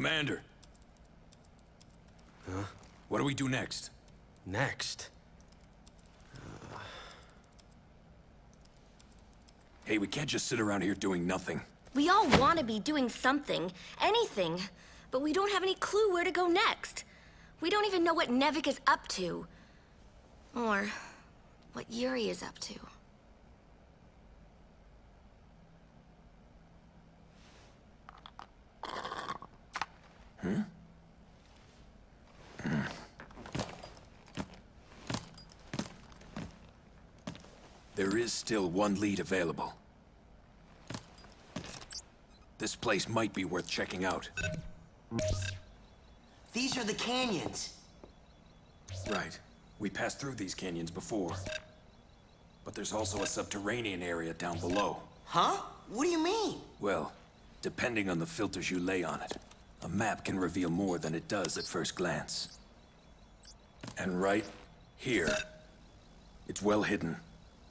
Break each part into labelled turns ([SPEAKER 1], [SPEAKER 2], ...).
[SPEAKER 1] Commander.
[SPEAKER 2] Huh?
[SPEAKER 1] What do we do next?
[SPEAKER 2] Next?
[SPEAKER 1] Hey, we can't just sit around here doing nothing.
[SPEAKER 3] We all want to be doing something, anything, but we don't have any clue where to go next. We don't even know what Nevik is up to. Or what Yuri is up to.
[SPEAKER 1] There is still one lead available. This place might be worth checking out.
[SPEAKER 4] These are the canyons.
[SPEAKER 1] Right. We passed through these canyons before. But there's also a subterranean area down below.
[SPEAKER 4] Huh? What do you mean?
[SPEAKER 1] Well, depending on the filters you lay on it, a map can reveal more than it does at first glance. And right here, it's well hidden,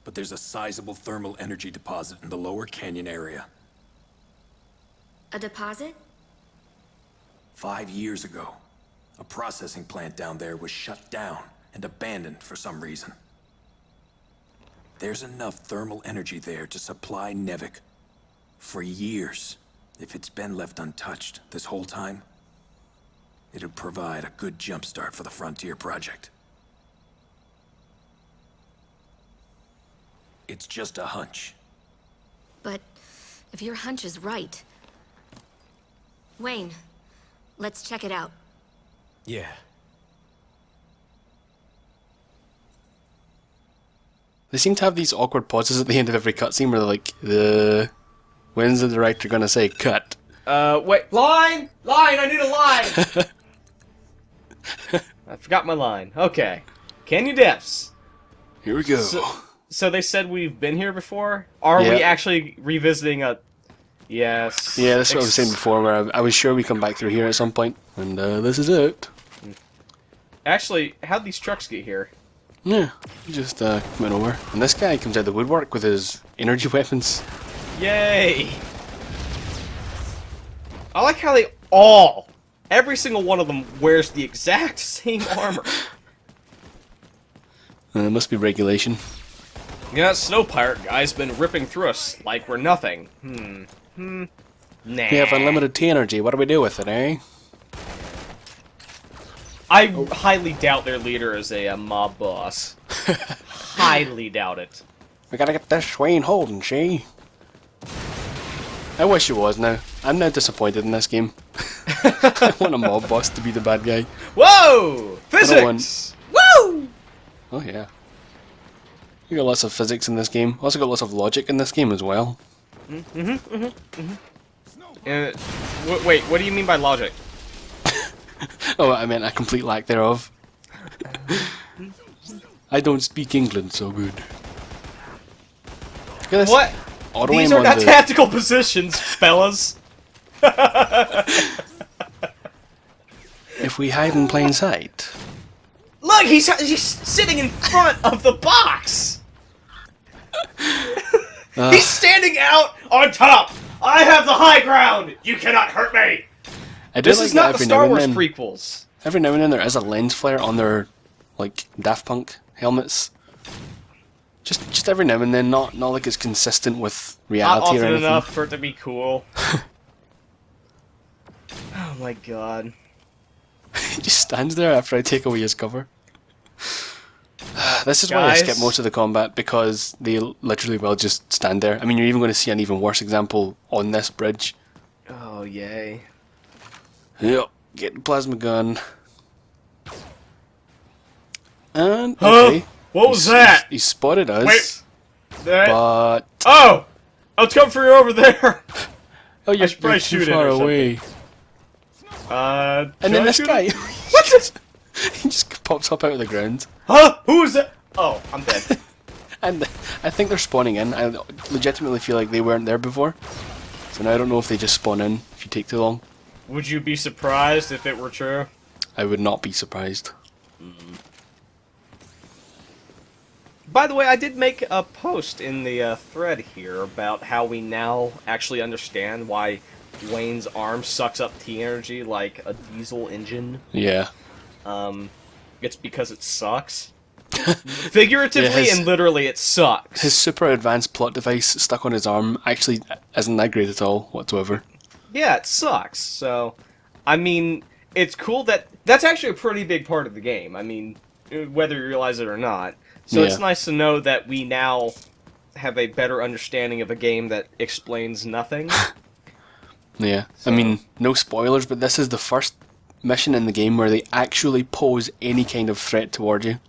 [SPEAKER 1] but there's a sizable thermal energy deposit in the lower canyon area.
[SPEAKER 3] A deposit?
[SPEAKER 1] 5 years ago, a processing plant down there was shut down and abandoned for some reason. There's enough thermal energy there to supply Nevik for years. If it's been left untouched this whole time, it'll provide a good jumpstart for the Frontier project. It's just a hunch.
[SPEAKER 3] But if your hunch is right... Wayne, let's check it out.
[SPEAKER 2] Yeah.
[SPEAKER 5] They seem to have these awkward pauses at the end of every cutscene where they're like, when's the director gonna say cut?
[SPEAKER 6] Wait, line! Line, I need a line! I forgot my line. Okay. Canyon Depths.
[SPEAKER 5] Here we go.
[SPEAKER 6] So they said we've been here before? Are
[SPEAKER 5] Yeah.
[SPEAKER 6] we actually revisiting a... Yes.
[SPEAKER 5] Yeah, that's what I was saying before, where I was sure we come back through here at some point, and this is it.
[SPEAKER 6] Actually, how'd these trucks get here?
[SPEAKER 5] Yeah, just coming over. And this guy comes out of the woodwork with his energy weapons.
[SPEAKER 6] Yay! I like how they every single one of them wears the exact same armor.
[SPEAKER 5] It must be regulation.
[SPEAKER 6] Yeah, that snow pirate guy's been ripping through us like we're nothing. Nah.
[SPEAKER 5] We have unlimited T energy, what do we do with it, eh?
[SPEAKER 6] I highly doubt their leader is a mob boss. Highly doubt it.
[SPEAKER 5] We gotta get this Wayne Holden, she. I wish it was now. I'm now disappointed in this game. I want a mob boss to be the bad guy.
[SPEAKER 6] Whoa!
[SPEAKER 5] want-
[SPEAKER 6] Physics! Woo!
[SPEAKER 5] Oh yeah. You got lots of physics in this game. Also got lots of logic in this game as well.
[SPEAKER 6] Wait, what do you mean by logic?
[SPEAKER 5] Oh, I meant a complete lack thereof. I don't speak England so good. Look at this.
[SPEAKER 6] What?
[SPEAKER 5] Auto
[SPEAKER 6] These
[SPEAKER 5] aim
[SPEAKER 6] are
[SPEAKER 5] on
[SPEAKER 6] not
[SPEAKER 5] the-
[SPEAKER 6] tactical positions, fellas.
[SPEAKER 5] If we hide in plain sight.
[SPEAKER 6] Look, he's sitting in front of the box. He's standing out on top. I have the high ground. You cannot hurt me.
[SPEAKER 5] I do
[SPEAKER 6] This
[SPEAKER 5] like
[SPEAKER 6] is not
[SPEAKER 5] that
[SPEAKER 6] the
[SPEAKER 5] every
[SPEAKER 6] Star
[SPEAKER 5] now and
[SPEAKER 6] Wars
[SPEAKER 5] then-
[SPEAKER 6] prequels.
[SPEAKER 5] Every now and then there is a lens flare on their, like, Daft Punk helmets. Just every now and then, not like it's consistent with
[SPEAKER 6] Not
[SPEAKER 5] reality or
[SPEAKER 6] often
[SPEAKER 5] anything.
[SPEAKER 6] enough for it to be cool. Oh my god.
[SPEAKER 5] He just stands there after I take away his cover. This is why I skip
[SPEAKER 6] Guys?
[SPEAKER 5] most of the combat, because they literally will just stand there. I mean, you're even going to see an even worse example on this bridge.
[SPEAKER 6] Oh yay.
[SPEAKER 5] Yep, get the plasma gun. And,
[SPEAKER 6] Huh?
[SPEAKER 5] okay.
[SPEAKER 6] What was that?
[SPEAKER 5] He spotted us.
[SPEAKER 6] Wait. That...
[SPEAKER 5] But...
[SPEAKER 6] Oh! I'll come for you over there!
[SPEAKER 5] Oh, you're,
[SPEAKER 6] should probably
[SPEAKER 5] you're too
[SPEAKER 6] shoot it
[SPEAKER 5] far
[SPEAKER 6] or something.
[SPEAKER 5] away.
[SPEAKER 6] And
[SPEAKER 5] And then this guy...
[SPEAKER 6] What?
[SPEAKER 5] he just pops up out of the ground.
[SPEAKER 6] Huh? Who is that? Oh, I'm dead.
[SPEAKER 5] And I think they're spawning in. I legitimately feel like they weren't there before. So now I don't know if they just spawn in if you take too long.
[SPEAKER 6] Would you be surprised if it were true?
[SPEAKER 5] I would not be surprised.
[SPEAKER 6] By the way, I did make a post in the thread here about how we now actually understand why Wayne's arm sucks up T energy like a diesel engine.
[SPEAKER 5] Yeah.
[SPEAKER 6] It's because it sucks. Figuratively
[SPEAKER 5] Yeah,
[SPEAKER 6] and literally, it sucks.
[SPEAKER 5] His super advanced plot device stuck on his arm actually isn't that great at all whatsoever.
[SPEAKER 6] Yeah, it sucks. So, I mean, it's cool that's actually a pretty big part of the game. I mean, whether you realize it or not. So it's
[SPEAKER 5] Yeah.
[SPEAKER 6] nice to know that we now have a better understanding of a game that explains nothing.
[SPEAKER 5] Yeah. I mean, no spoilers, but this is the first mission in the game where they actually pose any kind of threat toward you.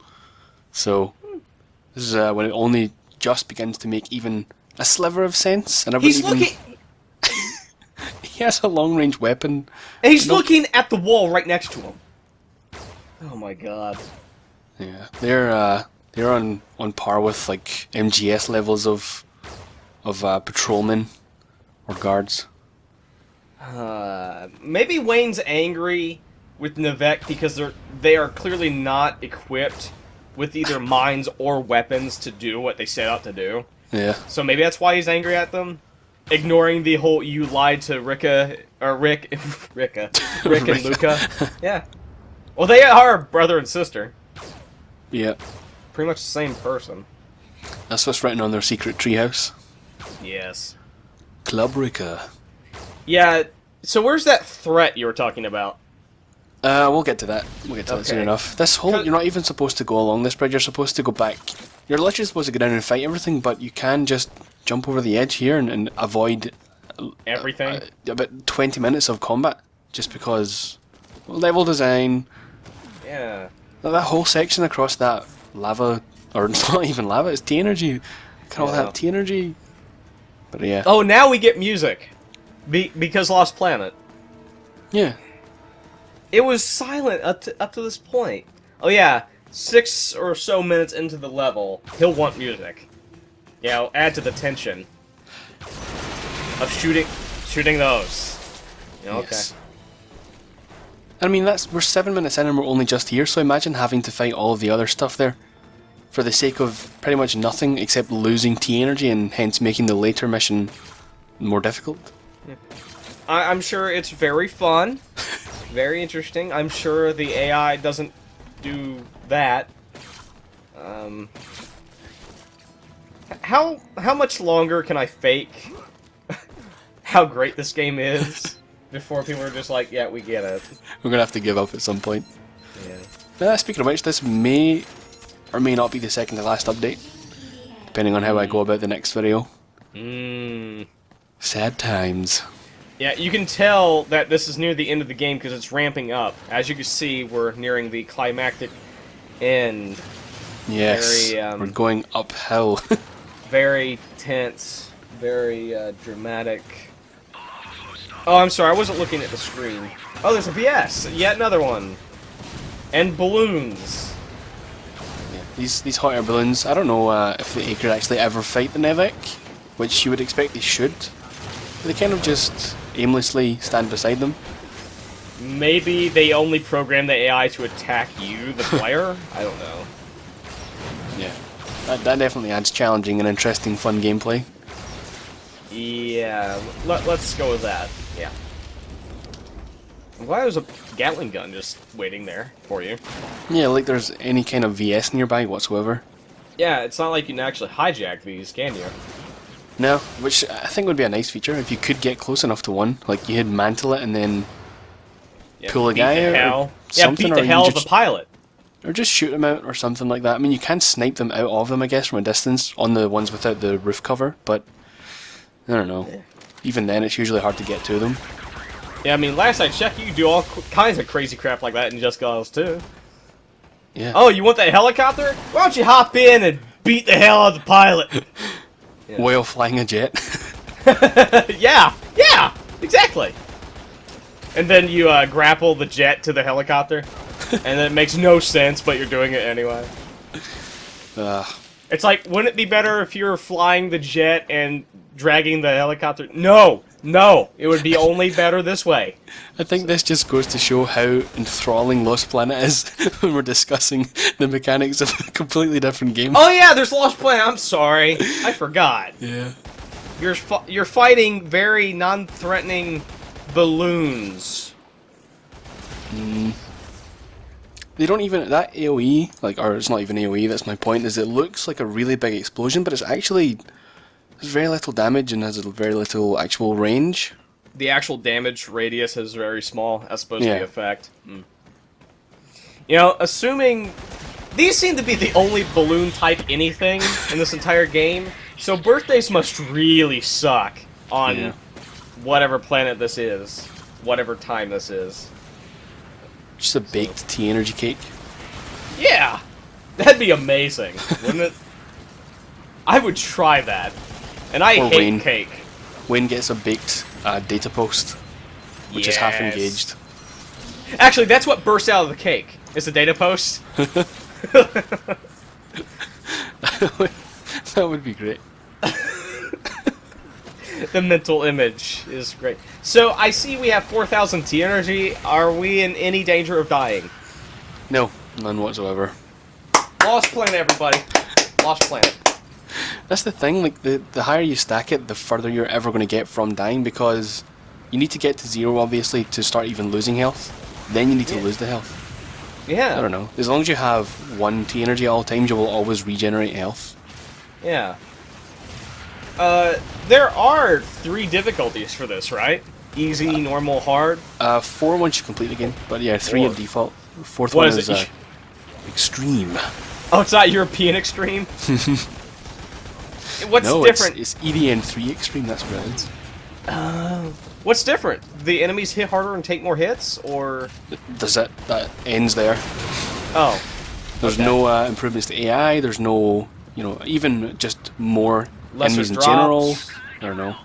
[SPEAKER 5] So, this is when it only just begins to make even a sliver of sense. And I
[SPEAKER 6] He's
[SPEAKER 5] wouldn't even...
[SPEAKER 6] looking.
[SPEAKER 5] He has a long-range weapon.
[SPEAKER 6] And he's
[SPEAKER 5] No-
[SPEAKER 6] looking at the wall right next to him. Oh my god.
[SPEAKER 5] Yeah, they're on par with like MGS levels of patrolmen or guards.
[SPEAKER 6] Maybe Wayne's angry with Nivek because they are clearly not equipped with either mines or weapons to do what they set out to do.
[SPEAKER 5] Yeah,
[SPEAKER 6] So maybe that's why he's angry at them, ignoring the whole "you lied to Rick and Luca." Yeah. Well, they are brother and sister,
[SPEAKER 5] yeah.
[SPEAKER 6] pretty much the same person.
[SPEAKER 5] That's what's written on their secret treehouse.
[SPEAKER 6] Yes.
[SPEAKER 5] Club Rika.
[SPEAKER 6] Yeah. So where's that threat you were talking about?
[SPEAKER 5] We'll get to that. We'll get to that soon
[SPEAKER 6] Okay.
[SPEAKER 5] enough. This whole, you're not even supposed to go along this bridge. You're supposed to go back. You're literally supposed to go down and fight everything, but you can just jump over the edge here and avoid
[SPEAKER 6] Everything.
[SPEAKER 5] about 20 minutes of combat, just because level design.
[SPEAKER 6] Yeah.
[SPEAKER 5] That whole section across that lava, or it's not even lava, it's T energy. All
[SPEAKER 6] Yeah.
[SPEAKER 5] that T energy. But yeah.
[SPEAKER 6] Oh, now we get music. Because Lost Planet.
[SPEAKER 5] Yeah.
[SPEAKER 6] It was silent up to this point. Oh yeah, 6 or so minutes into the level, he'll want music. Yeah, I'll add to the tension of shooting those. Yeah, okay.
[SPEAKER 5] Yes. I mean, we're 7 minutes in and we're only just here, so imagine having to fight all of the other stuff there for the sake of pretty much nothing except losing T energy and hence making the later mission more difficult.
[SPEAKER 6] I'm sure it's very fun, very interesting. I'm sure the AI doesn't do that. How much longer can I fake how great this game is before people are just like, yeah, we get it.
[SPEAKER 5] We're gonna have to give up at some point.
[SPEAKER 6] Yeah.
[SPEAKER 5] Speaking of which, this may or may not be the second to last update, depending on how I go about the next video. Sad times.
[SPEAKER 6] Yeah, you can tell that this is near the end of the game because it's ramping up. As you can see, we're nearing the climactic end.
[SPEAKER 5] Yes,
[SPEAKER 6] Very,
[SPEAKER 5] we're going uphill.
[SPEAKER 6] Very tense, very dramatic. Oh, I'm sorry, I wasn't looking at the screen. Oh, there's a BS! Yet another one. And balloons.
[SPEAKER 5] These hot air balloons, I don't know if the Acre actually ever fight the Nevek, which you would expect they should. They kind of just aimlessly stand beside them.
[SPEAKER 6] Maybe they only program the AI to attack you, the player? I don't know.
[SPEAKER 5] Yeah, that definitely adds challenging and interesting fun gameplay.
[SPEAKER 6] Yeah, let's go with that. Yeah. I'm glad there's a Gatling gun just waiting there for you.
[SPEAKER 5] Yeah, like there's any kind of VS nearby whatsoever.
[SPEAKER 6] Yeah, it's not like you can actually hijack these, can you?
[SPEAKER 5] No, which I think would be a nice feature if you could get close enough to one. Like you could mantle it and then
[SPEAKER 6] Yeah,
[SPEAKER 5] pull a
[SPEAKER 6] beat
[SPEAKER 5] guy
[SPEAKER 6] the
[SPEAKER 5] out
[SPEAKER 6] hell.
[SPEAKER 5] or
[SPEAKER 6] Yeah,
[SPEAKER 5] something,
[SPEAKER 6] beat
[SPEAKER 5] or
[SPEAKER 6] the
[SPEAKER 5] you
[SPEAKER 6] hell of
[SPEAKER 5] just-
[SPEAKER 6] the pilot.
[SPEAKER 5] or just shoot them out or something like that. I mean, you can snipe them out of them, I guess, from a distance on the ones without the roof cover, but I don't know. Even then, it's usually hard to get to them.
[SPEAKER 6] Yeah, I mean, last I checked, you can do all kinds of crazy crap like that in Just Cause 2.
[SPEAKER 5] Yeah.
[SPEAKER 6] Oh, you want that helicopter? Why don't you hop in and beat the hell out of the pilot? Yeah.
[SPEAKER 5] While flying a jet.
[SPEAKER 6] yeah, exactly. And then you grapple the jet to the helicopter, and it makes no sense, but you're doing it anyway. It's like, wouldn't it be better if you were flying the jet and dragging the helicopter? No, it would be only better this way.
[SPEAKER 5] I think this just goes to show how enthralling Lost Planet is when we're discussing the mechanics of a completely different game.
[SPEAKER 6] Oh yeah, there's Lost Planet. I'm sorry, I forgot.
[SPEAKER 5] Yeah.
[SPEAKER 6] You're fighting very non-threatening balloons.
[SPEAKER 5] They don't even, that AoE, like, or it's not even AoE, that's my point, is it looks like a really big explosion, but it's actually, there's very little damage and has very little actual range.
[SPEAKER 6] The actual damage radius is very small, as opposed to
[SPEAKER 5] Yeah.
[SPEAKER 6] the effect. You know, assuming... These seem to be the only balloon-type anything in this entire game, so birthdays must really suck on whatever planet this is. Whatever time this is.
[SPEAKER 5] Just a baked tea energy cake.
[SPEAKER 6] Yeah! That'd be amazing, wouldn't it? I would try that. And I
[SPEAKER 5] Or
[SPEAKER 6] hate
[SPEAKER 5] Wayne.
[SPEAKER 6] cake.
[SPEAKER 5] Wayne gets a baked data post, which is half
[SPEAKER 6] Yes.
[SPEAKER 5] engaged.
[SPEAKER 6] Actually, that's what bursts out of the cake. Is the data post.
[SPEAKER 5] That would be great.
[SPEAKER 6] The mental image is great. So, I see we have 4,000 T energy. Are we in any danger of dying?
[SPEAKER 5] No, none whatsoever.
[SPEAKER 6] Lost planet, everybody. Lost planet.
[SPEAKER 5] That's the thing, like, the higher you stack it, the further you're ever going to get from dying, because you need to get to 0, obviously, to start even losing health. Then you need to lose the health.
[SPEAKER 6] Yeah.
[SPEAKER 5] I don't know. As long as you have 1 T energy at all times, you will always regenerate health.
[SPEAKER 6] Yeah. There are 3 difficulties for this, right? Easy, normal, hard.
[SPEAKER 5] 4 once you complete the game, but yeah, 3
[SPEAKER 6] 4.
[SPEAKER 5] at default. 4th
[SPEAKER 6] What
[SPEAKER 5] one
[SPEAKER 6] is
[SPEAKER 5] is
[SPEAKER 6] it?
[SPEAKER 5] extreme.
[SPEAKER 6] Oh, it's not European Extreme? What's
[SPEAKER 5] No,
[SPEAKER 6] different?
[SPEAKER 5] it's EDN 3 extreme, that's what it is.
[SPEAKER 6] What's different? The enemies hit harder and take more hits, or...
[SPEAKER 5] That ends there.
[SPEAKER 6] Oh.
[SPEAKER 5] There's
[SPEAKER 6] Okay.
[SPEAKER 5] no improvements to AI, there's no, even just more
[SPEAKER 6] Lesser
[SPEAKER 5] enemies in
[SPEAKER 6] drops.
[SPEAKER 5] general. I don't know.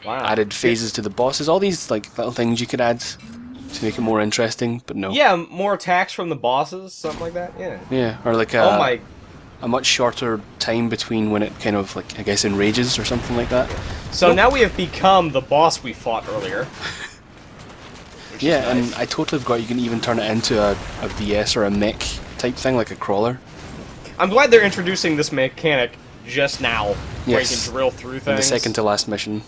[SPEAKER 6] Wow.
[SPEAKER 5] Added phases to the bosses, all these like little things you could add to make it more interesting, but no.
[SPEAKER 6] Yeah, more attacks from the bosses, something like that, yeah.
[SPEAKER 5] Yeah, or like
[SPEAKER 6] Oh my...
[SPEAKER 5] a much shorter time between when it kind of like, I guess, enrages or something like that.
[SPEAKER 6] So now we have become the boss we fought earlier.
[SPEAKER 5] Yeah,
[SPEAKER 6] nice.
[SPEAKER 5] and I totally forgot you can even turn it into a VS or a mech type thing, like a crawler.
[SPEAKER 6] I'm glad they're introducing this mechanic just now, where you
[SPEAKER 5] Yes.
[SPEAKER 6] can drill through
[SPEAKER 5] In
[SPEAKER 6] things.
[SPEAKER 5] the second to last mission.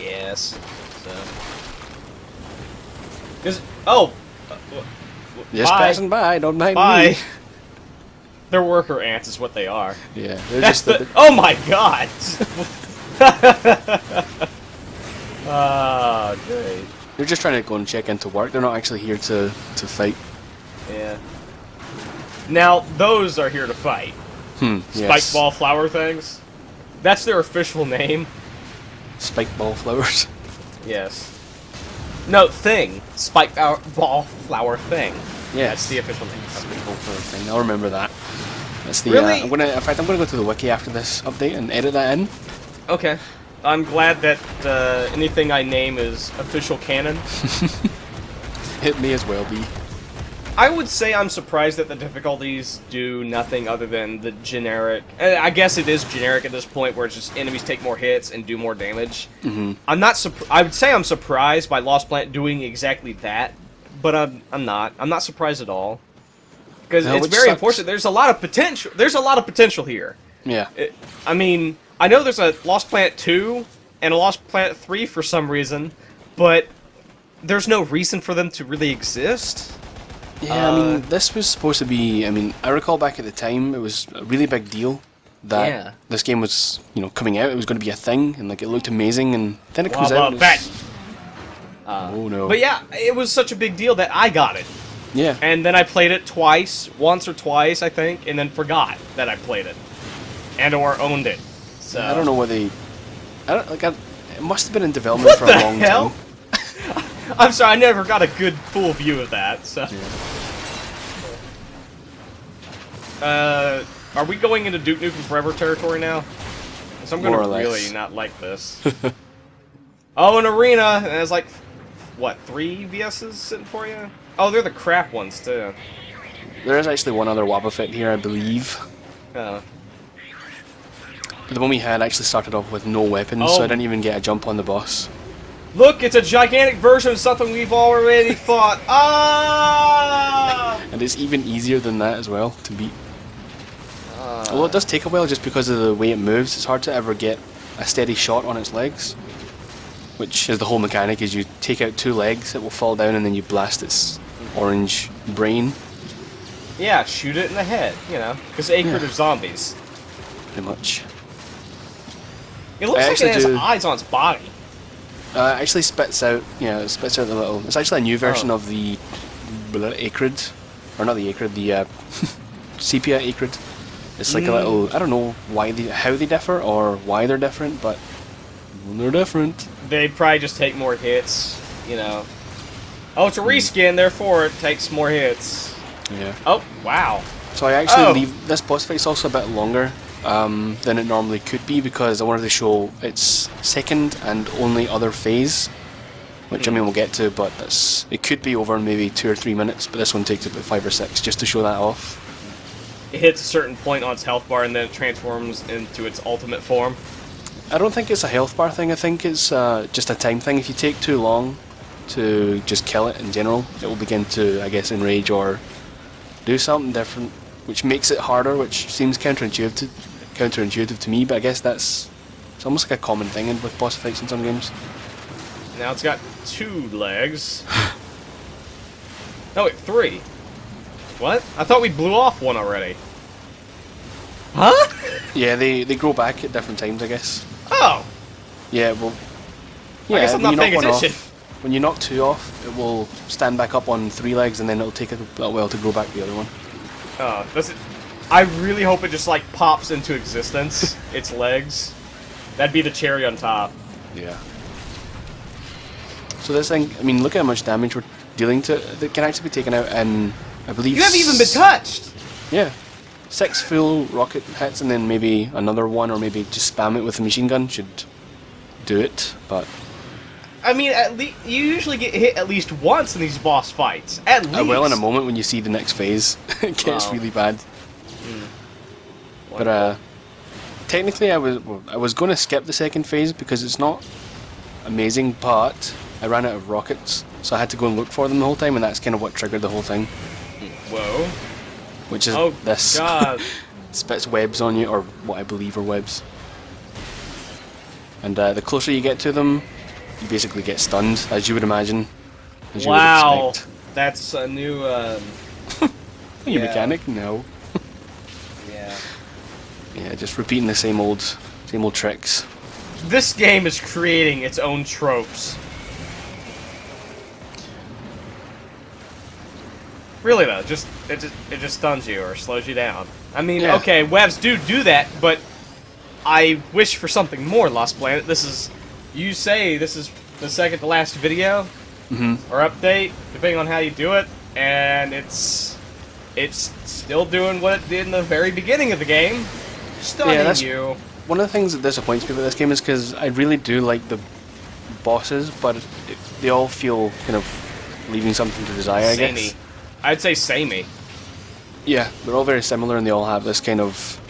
[SPEAKER 6] Yes. So. Oh!
[SPEAKER 5] Just
[SPEAKER 6] Bye.
[SPEAKER 5] passing by, don't mind
[SPEAKER 6] Bye!
[SPEAKER 5] me.
[SPEAKER 6] They're worker ants is what they are.
[SPEAKER 5] Yeah, they're
[SPEAKER 6] That's
[SPEAKER 5] just
[SPEAKER 6] the... Oh my god! Oh, great.
[SPEAKER 5] they're just trying to go and check into work. They're not actually here to fight.
[SPEAKER 6] Yeah. Now, those are here to fight.
[SPEAKER 5] Yes.
[SPEAKER 6] Spike ball flower things. That's their official name.
[SPEAKER 5] Spike ball flowers.
[SPEAKER 6] Yes. No, thing. Spike ball flower thing.
[SPEAKER 5] Yeah,
[SPEAKER 6] That's the official name.
[SPEAKER 5] Spike ball flower thing. I'll remember that. That's the.
[SPEAKER 6] Really?
[SPEAKER 5] In fact, I'm gonna go to the wiki after this update and edit that in.
[SPEAKER 6] Okay. I'm glad that anything I name is official canon.
[SPEAKER 5] It may as well be.
[SPEAKER 6] I would say I'm surprised that the difficulties do nothing other than the generic... I guess it is generic at this point, where it's just enemies take more hits and do more damage. I'm not I would say I'm surprised by Lost Planet doing exactly that, but I'm not. I'm not surprised at all. Because
[SPEAKER 5] No,
[SPEAKER 6] it's
[SPEAKER 5] which
[SPEAKER 6] very
[SPEAKER 5] sucks.
[SPEAKER 6] unfortunate. There's a lot of potential. There's a lot of potential here.
[SPEAKER 5] Yeah.
[SPEAKER 6] I mean, I know there's a Lost Planet 2 and a Lost Planet 3 for some reason, but there's no reason for them to really exist.
[SPEAKER 5] Yeah, I mean, this was supposed to be. I mean, I recall back at the time, it was a really big deal that
[SPEAKER 6] Yeah.
[SPEAKER 5] this game was, coming out. It was going to be a thing, and like it looked amazing, and then it comes
[SPEAKER 6] Well,
[SPEAKER 5] out. and
[SPEAKER 6] that.
[SPEAKER 5] it's- oh no.
[SPEAKER 6] But yeah, it was such a big deal that I got it.
[SPEAKER 5] Yeah.
[SPEAKER 6] And then I played it once or twice, I think, and then forgot that I played it. And or owned it. So
[SPEAKER 5] I don't know what they. It must have been in development for
[SPEAKER 6] What
[SPEAKER 5] a
[SPEAKER 6] the
[SPEAKER 5] long
[SPEAKER 6] hell?
[SPEAKER 5] time.
[SPEAKER 6] I'm sorry, I never got a good full view of that, so. Are we going into Duke Nukem Forever territory now? 'Cause I'm
[SPEAKER 5] More
[SPEAKER 6] gonna
[SPEAKER 5] or less.
[SPEAKER 6] really not like this. Oh, an arena! And there's like, what, 3 VS's sitting for you? Oh, they're the crap ones, too.
[SPEAKER 5] There is actually one other Wobbuffet here, I believe.
[SPEAKER 6] Oh.
[SPEAKER 5] But the one we had actually started off with no weapons,
[SPEAKER 6] Oh.
[SPEAKER 5] so I didn't even get a jump on the boss.
[SPEAKER 6] Look, it's a gigantic version of something we've already fought. Ah!
[SPEAKER 5] And it's even easier than that as well to beat. Although it does take a while just because of the way it moves, it's hard to ever get a steady shot on its legs. which is the whole mechanic. Is you take out 2 legs, it will fall down, and then you blast its orange brain.
[SPEAKER 6] Yeah, shoot it in the head, you know, because Acrid
[SPEAKER 5] Yeah.
[SPEAKER 6] are zombies.
[SPEAKER 5] Pretty much.
[SPEAKER 6] It looks
[SPEAKER 5] I
[SPEAKER 6] like it has
[SPEAKER 5] actually do-
[SPEAKER 6] eyes on its body.
[SPEAKER 5] It actually spits out. Yeah, it spits out the little. It's actually a new version of the Acrid, or not the Acrid, the sepia Acrid. It's like a little. I don't know how they differ or why they're different, but they're different.
[SPEAKER 6] They probably just take more hits, you know. Oh, it's a reskin, therefore it takes more hits.
[SPEAKER 5] Yeah.
[SPEAKER 6] Oh, wow.
[SPEAKER 5] So I actually
[SPEAKER 6] Oh.
[SPEAKER 5] leave this boss fight's also a bit longer than it normally could be because I wanted to show its second and only other phase, which I mean we'll get to, but it could be over in maybe 2 or 3 minutes, but this one takes about 5 or 6 just to show that off.
[SPEAKER 6] It hits a certain point on its health bar and then it transforms into its ultimate form.
[SPEAKER 5] I don't think it's a health bar thing, I think it's just a time thing. If you take too long to just kill it in general, it will begin to, I guess, enrage or do something different, which makes it harder, which seems counterintuitive to me, but I guess it's almost like a common thing with boss fights in some games.
[SPEAKER 6] Now it's got 2 legs. Oh, wait, 3. What? I thought we blew off one already. Huh?
[SPEAKER 5] Yeah, they grow back at different times, I guess.
[SPEAKER 6] Oh!
[SPEAKER 5] Yeah, well... Yeah,
[SPEAKER 6] I guess I'm
[SPEAKER 5] when
[SPEAKER 6] not
[SPEAKER 5] you knock
[SPEAKER 6] paying
[SPEAKER 5] one
[SPEAKER 6] attention.
[SPEAKER 5] when you knock 2 off, it will stand back up on 3 legs, and then it'll take a little while to grow back the other one.
[SPEAKER 6] Oh, I really hope it just, like, pops into existence, its legs. That'd be the cherry on top.
[SPEAKER 5] Yeah. So this thing, I mean, look at how much damage we're dealing to it. It can actually be taken out in, I believe...
[SPEAKER 6] You haven't even been touched!
[SPEAKER 5] Yeah. 6 full rocket hits, and then maybe another one, or maybe just spam it with a machine gun should do it, but...
[SPEAKER 6] I mean, at least you usually get hit at least once in these boss fights. At least.
[SPEAKER 5] I will in a moment when you see the next phase. It gets
[SPEAKER 6] Wow.
[SPEAKER 5] really bad. But technically, I was going to skip the second phase because it's not amazing, but I ran out of rockets, so I had to go and look for them the whole time, and that's kind of what triggered the whole thing.
[SPEAKER 6] Whoa.
[SPEAKER 5] Which is
[SPEAKER 6] Oh,
[SPEAKER 5] this.
[SPEAKER 6] God.
[SPEAKER 5] Spits webs on you, or what I believe are webs. And the closer you get to them, you basically get stunned, as you would imagine. As you would
[SPEAKER 6] Wow.
[SPEAKER 5] expect.
[SPEAKER 6] That's a new,
[SPEAKER 5] Are you
[SPEAKER 6] yeah.
[SPEAKER 5] mechanic? No.
[SPEAKER 6] yeah.
[SPEAKER 5] Yeah, just repeating the same old tricks.
[SPEAKER 6] This game is creating its own tropes. Really though, it just stuns you or slows you down. I mean,
[SPEAKER 5] Yeah.
[SPEAKER 6] okay, webs do that, but I wish for something more, Lost Planet. You say this is the second to last video or update, depending on how you do it, and it's still doing what it did in the very beginning of the game, stunning
[SPEAKER 5] that's-
[SPEAKER 6] you.
[SPEAKER 5] One of the things that disappoints me about this game is because I really do like the bosses, but they all feel kind of leaving something to desire, I
[SPEAKER 6] Samey.
[SPEAKER 5] guess.
[SPEAKER 6] I'd say samey.
[SPEAKER 5] Yeah, they're all very similar, and they all have this kind of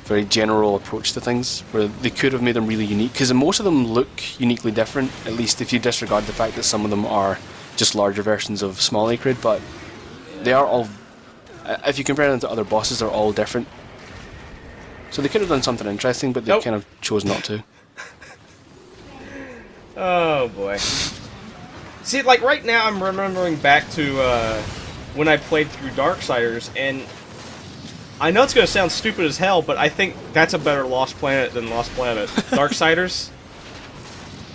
[SPEAKER 5] very general approach to things, where they could have made them really unique, because most of them look uniquely different, at least if you disregard the fact that some of them are just larger versions of small Acrid, but they are all, if you compare them to other bosses, they're all different. So they could have done something interesting, but they
[SPEAKER 6] Nope.
[SPEAKER 5] kind of chose not to.
[SPEAKER 6] Oh boy. See, like right now, I'm remembering back to when I played through Darksiders, and I know it's gonna sound stupid as hell, but I think that's a better Lost Planet than Lost Planet. Darksiders.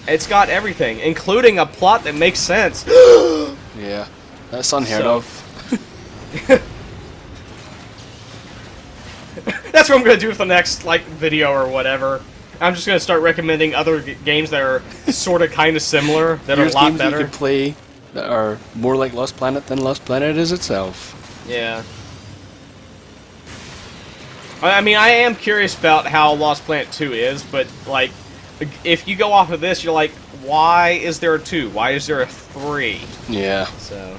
[SPEAKER 6] It's got everything, including a plot that makes sense.
[SPEAKER 5] Yeah, that's unheard
[SPEAKER 6] So-
[SPEAKER 5] of.
[SPEAKER 6] That's what I'm gonna do with the next video or whatever. I'm just gonna start recommending other games that are sort of kind of similar that are a
[SPEAKER 5] Here's
[SPEAKER 6] lot
[SPEAKER 5] games that you
[SPEAKER 6] better.
[SPEAKER 5] could play that are more like Lost Planet than Lost Planet is itself.
[SPEAKER 6] Yeah. I mean, I am curious about how Lost Planet 2 is, but, like, if you go off of this, you're like, why is there a 2? Why is there a 3?
[SPEAKER 5] Yeah.
[SPEAKER 6] So,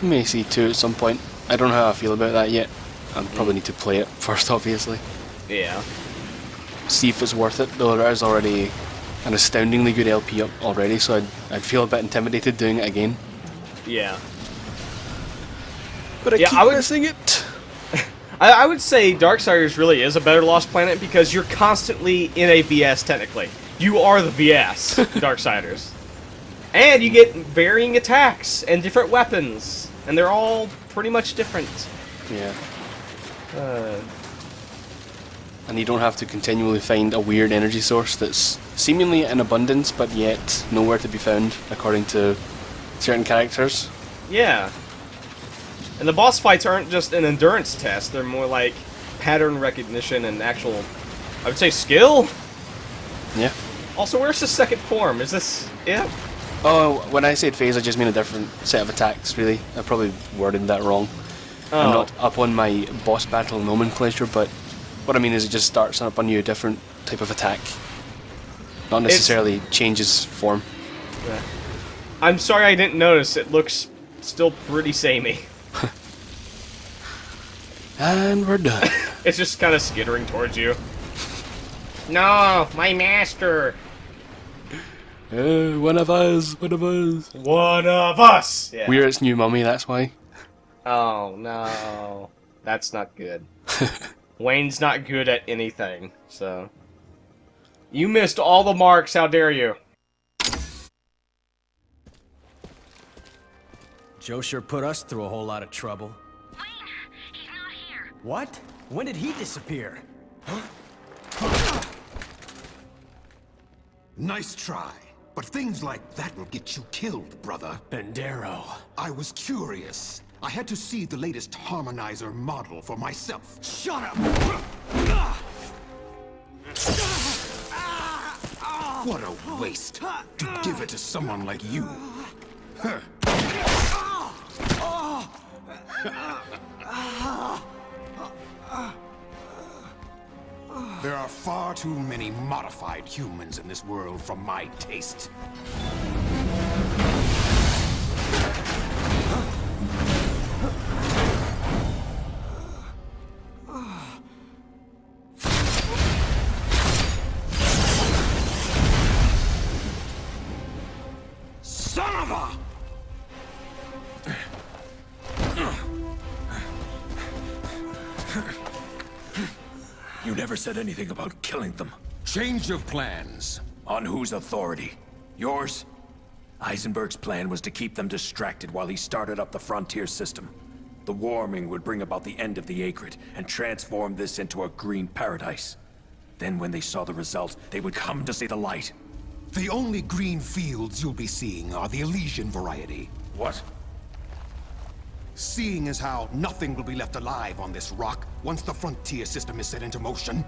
[SPEAKER 5] We may see 2 at some point. I don't know how I feel about that yet. I probably need to play it first, obviously.
[SPEAKER 6] yeah.
[SPEAKER 5] See if it's worth it, though there is already an astoundingly good LP up already, so I'd feel a bit intimidated doing it again.
[SPEAKER 6] Yeah.
[SPEAKER 5] But I
[SPEAKER 6] Yeah,
[SPEAKER 5] keep
[SPEAKER 6] I would-
[SPEAKER 5] missing it.
[SPEAKER 6] I would say Darksiders really is a better Lost Planet because you're constantly in a VS, technically. You are the VS, Darksiders. And you get varying attacks and different weapons. And they're all pretty much different.
[SPEAKER 5] Yeah. And you don't have to continually find a weird energy source that's seemingly in abundance, but yet nowhere to be found, according to certain characters.
[SPEAKER 6] Yeah. And the boss fights aren't just an endurance test, they're more like pattern recognition and actual, I would say, skill?
[SPEAKER 5] Yeah.
[SPEAKER 6] Also, where's the second form? Is this it?
[SPEAKER 5] Oh, when I said phase, I just mean a different set of attacks, really. I probably worded that wrong. I'm not up on my boss battle nomenclature, but what I mean is it just starts up on you a different type of attack. Not necessarily changes form.
[SPEAKER 6] Yeah. I'm sorry I didn't notice, it looks still pretty samey.
[SPEAKER 5] And we're done.
[SPEAKER 6] It's just kind of skittering towards you. No, my master!
[SPEAKER 5] One of us, one of us.
[SPEAKER 6] One of us! Yeah.
[SPEAKER 5] We're its new mummy, that's why.
[SPEAKER 6] Oh, no. That's not good. Wayne's not good at anything, so... You missed all the marks, how dare you?
[SPEAKER 2] Joe sure put us through a whole lot of trouble.
[SPEAKER 3] Wayne, he's not here.
[SPEAKER 2] What? When did he disappear?
[SPEAKER 7] Nice try. But things like that will get you killed, brother.
[SPEAKER 2] Bandero.
[SPEAKER 7] I was curious. I had to see the latest harmonizer model for myself.
[SPEAKER 2] Shut up!
[SPEAKER 7] What a waste to give it to someone like you. Huh. There are far too many modified humans in this world for my taste. Son of a...
[SPEAKER 1] You never said anything about killing them.
[SPEAKER 7] Change of plans.
[SPEAKER 1] On whose authority? Yours? Heisenberg's plan was to keep them distracted while he started up the frontier system. The warming would bring about the end of the Acrid and transform this into a green paradise. Then when they saw the result, they would come to see the light.
[SPEAKER 7] The only green fields you'll be seeing are the Elysian variety.
[SPEAKER 1] What?
[SPEAKER 7] Seeing as how nothing will be left alive on this rock once the frontier system is set into motion,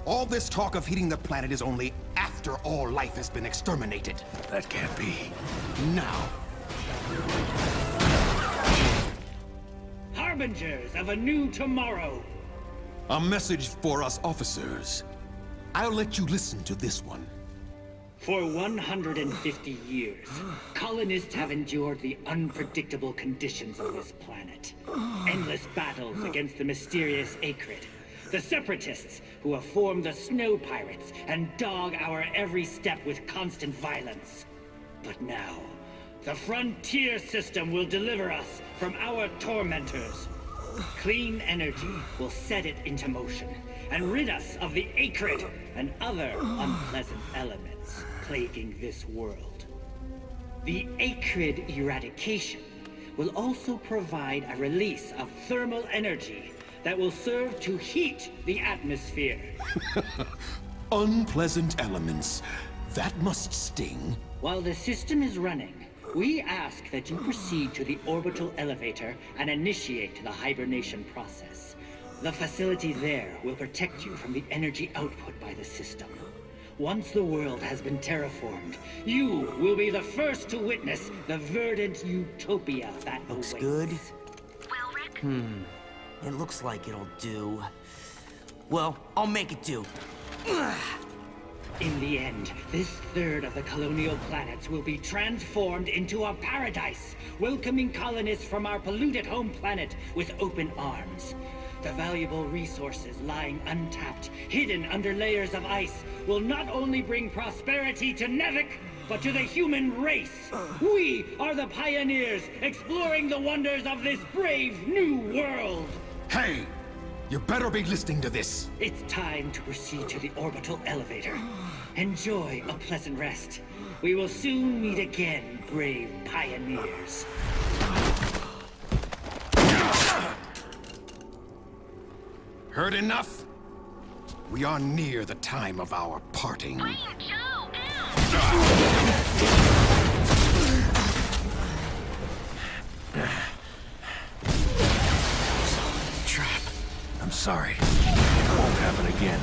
[SPEAKER 7] all this talk of heating the planet is only after all life has been exterminated.
[SPEAKER 1] That can't be.
[SPEAKER 7] Now.
[SPEAKER 8] Harbingers of a new tomorrow.
[SPEAKER 7] A message for us officers. I'll let you listen to this one.
[SPEAKER 8] For 150 years, colonists have endured the unpredictable conditions of this planet. Endless battles against the mysterious Acrid, the separatists who have formed the Snow Pirates and dog our every step with constant violence. But now, the frontier system will deliver us from our tormentors. Clean energy will set it into motion and rid us of the Acrid and other unpleasant elements plaguing this world. The Acrid eradication will also provide a release of thermal energy that will serve to heat the atmosphere.
[SPEAKER 7] Unpleasant elements. That must sting.
[SPEAKER 8] While the system is running, we ask that you proceed to the orbital elevator and initiate the hibernation process. The facility there will protect you from the energy output by the system. Once the world has been terraformed, you will be the first to witness the verdant utopia that
[SPEAKER 4] Looks
[SPEAKER 8] awaits.
[SPEAKER 4] good.
[SPEAKER 3] Well, Rick?
[SPEAKER 4] It looks like it'll do. Well, I'll make it do.
[SPEAKER 8] In the end, this third of the colonial planets will be transformed into a paradise, welcoming colonists from our polluted home planet with open arms. The valuable resources lying untapped, hidden under layers of ice, will not only bring prosperity to Nevik, but to the human race. We are the pioneers, exploring the wonders of this brave new world.
[SPEAKER 7] Hey! You better be listening to this.
[SPEAKER 8] It's time to proceed to the orbital elevator. Enjoy a pleasant rest. We will soon meet again, brave pioneers.
[SPEAKER 7] Heard enough? We are near the time of our parting.
[SPEAKER 1] I'm sorry. It won't happen again.